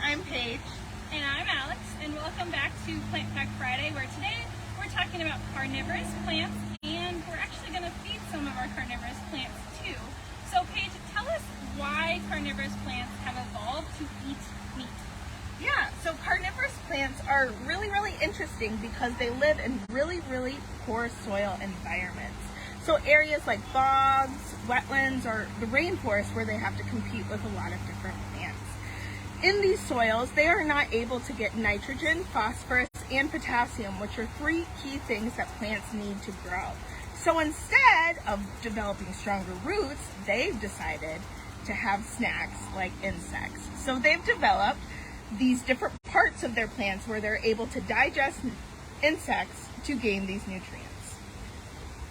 I'm Paige. And I'm Alex, and welcome back to Plant Fact Friday, where today we're talking about carnivorous plants, and we're actually going to feed some of our carnivorous plants too. So Paige, tell us why carnivorous plants have evolved to eat meat. Yeah, so carnivorous plants are really interesting because they live in really poor soil environments. So areas like bogs, wetlands, or the rainforest where they have to compete with a lot of different plants. In these soils, they are not able to get nitrogen, phosphorus, and potassium, which are three key things that plants need to grow. So instead of developing stronger roots, they've decided to have snacks like insects. So they've developed these different parts of their plants where they're able to digest insects to gain these nutrients.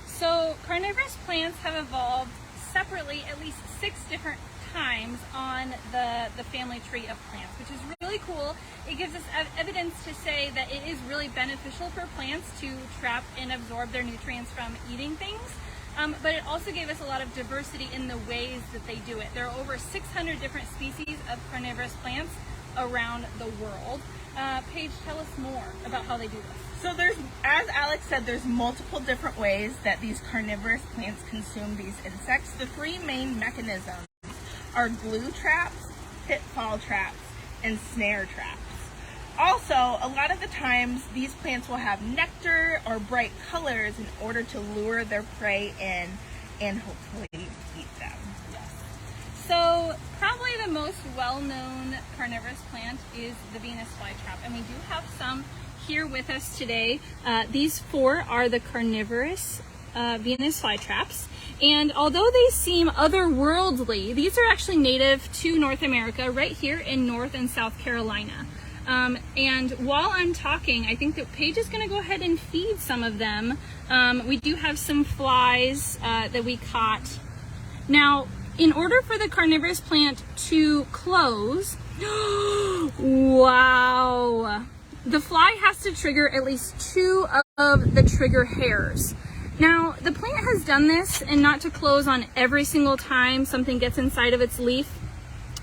So carnivorous plants have evolved separately at least 6 different times on the family tree of plants, which is really cool. It gives us evidence to say that it is really beneficial for plants to trap and absorb their nutrients from eating things. But it also gave us a lot of diversity in the ways that they do it. There are over 600 different species of carnivorous plants around the world. Paige, tell us more about how they do this. So there's, as Alex said, there's multiple different ways that these carnivorous plants consume these insects. The 3 main mechanisms are glue traps, pitfall traps, and snare traps. Also, a lot of the times these plants will have nectar or bright colors in order to lure their prey in and hopefully eat them. So probably the most well-known carnivorous plant is the Venus flytrap, and we do have some here with us today. These 4 are the carnivorous Venus flytraps, and although they seem otherworldly, these are actually native to North America, right here in North and South Carolina. And while I'm talking, I think that Paige is going to go ahead and feed some of them. We do have some flies that we caught. Now, in order for the carnivorous plant to close, wow, the fly has to trigger at least 2 of the trigger hairs. Now, the plant has done this, and not to close on every single time something gets inside of its leaf,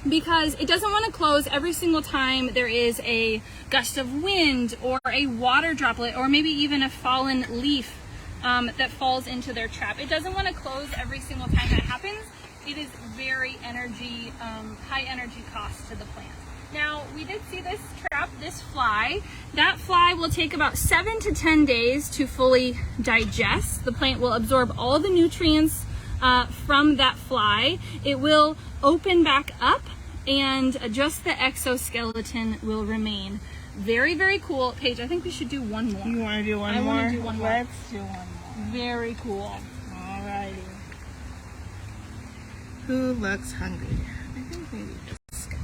because it doesn't want to close every single time there is a gust of wind or a water droplet or maybe even a fallen leaf that falls into their trap. It doesn't want to close every single time that happens. It is very high energy cost to the plant. Now, we did see this trap, this fly. That fly will take about 7 to 10 days to fully digest. The plant will absorb all the nutrients from that fly. It will open back up, and just the exoskeleton will remain. Very cool. Paige, I think we should do one more. You want to do one more? I want to do one more. Let's do one more. Very cool. Alrighty. Who looks hungry? I think maybe this guy.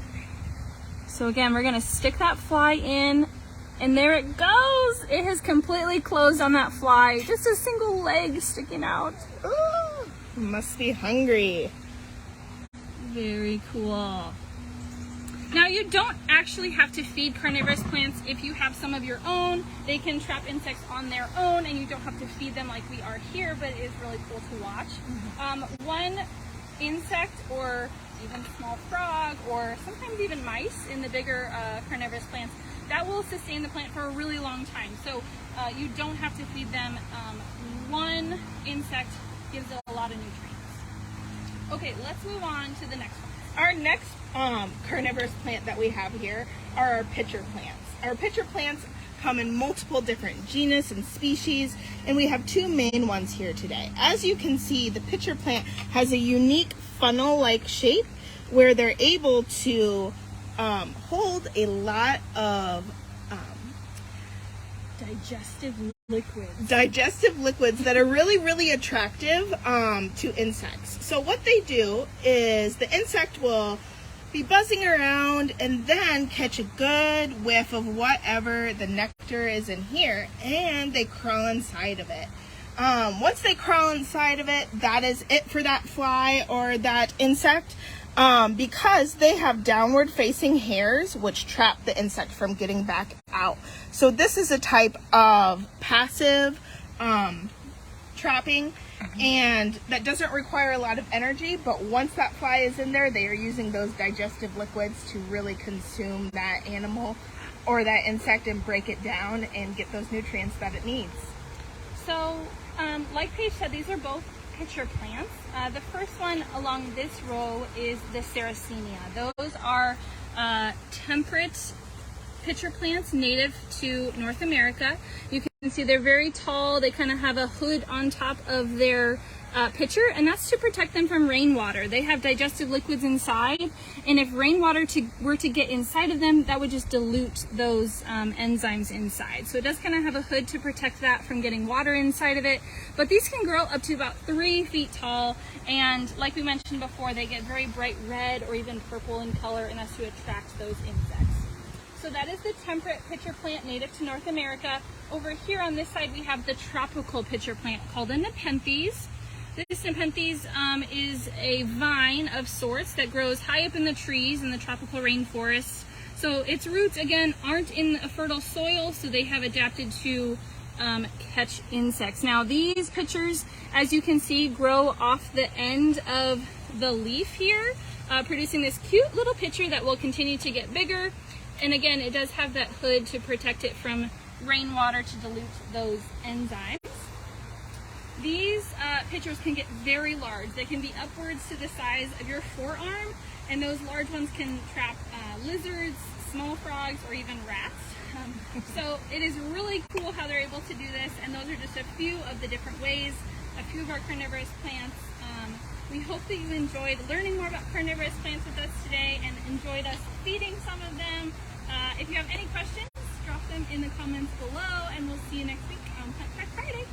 So again, we're gonna stick that fly in, and there it goes. It has completely closed on that fly. Just a single leg sticking out. Ooh, must be hungry. Very cool. Now, you don't actually have to feed carnivorous plants. If you have some of your own, they can trap insects on their own, and you don't have to feed them like we are here, but it is really cool to watch. One insect, or even small frog, or sometimes even mice in the bigger carnivorous plants, that will sustain the plant for a really long time. So you don't have to feed them. One insect gives it a lot of nutrients. Okay, let's move on to the next one. Our next carnivorous plant that we have here are our pitcher plants. Our pitcher plants come in multiple different genus and species, and we have 2 main ones here today. As you can see, the pitcher plant has a unique funnel-like shape where they're able to hold a lot of digestive liquids that are really attractive to insects. So what they do is the insect will be buzzing around and then catch a good whiff of whatever the nectar is in here, and they crawl inside of it. Once they crawl inside of it, that is it for that fly or that insect, because they have downward facing hairs which trap the insect from getting back out. So this is a type of passive trapping, And that doesn't require a lot of energy, but once that fly is in there, they are using those digestive liquids to really consume that animal or that insect and break it down and get those nutrients that it needs. So, like Paige said, these are both pitcher plants. The first one along this row is the Saracenia. Those are temperate pitcher plants native to North America. You can see they're very tall. They kind of have a hood on top of their pitcher, and that's to protect them from rainwater. They have digestive liquids inside, and if rainwater were to get inside of them, that would just dilute those enzymes inside. So it does kind of have a hood to protect that from getting water inside of it. But these can grow up to about 3 feet tall, and like we mentioned before, they get very bright red or even purple in color, and that's to attract those insects. So that is the temperate pitcher plant native to North America. Over here on this side, we have the tropical pitcher plant called a Nepenthes. This Nepenthes is a vine of sorts that grows high up in the trees in the tropical rainforest. So its roots, again, aren't in a fertile soil, so they have adapted to catch insects. Now, these pitchers, as you can see, grow off the end of the leaf here, producing this cute little pitcher that will continue to get bigger. And again, it does have that hood to protect it from rainwater to dilute those enzymes. These pitchers can get very large. They can be upwards to the size of your forearm, and those large ones can trap lizards, small frogs, or even rats. So it is really cool how they're able to do this, and those are just a few of the different ways, a few of our carnivorous plants. We hope that you enjoyed learning more about carnivorous plants with us today and enjoyed us feeding some of them. If you have any questions, drop them in the comments below, and we'll see you next week on Plant Craft Friday.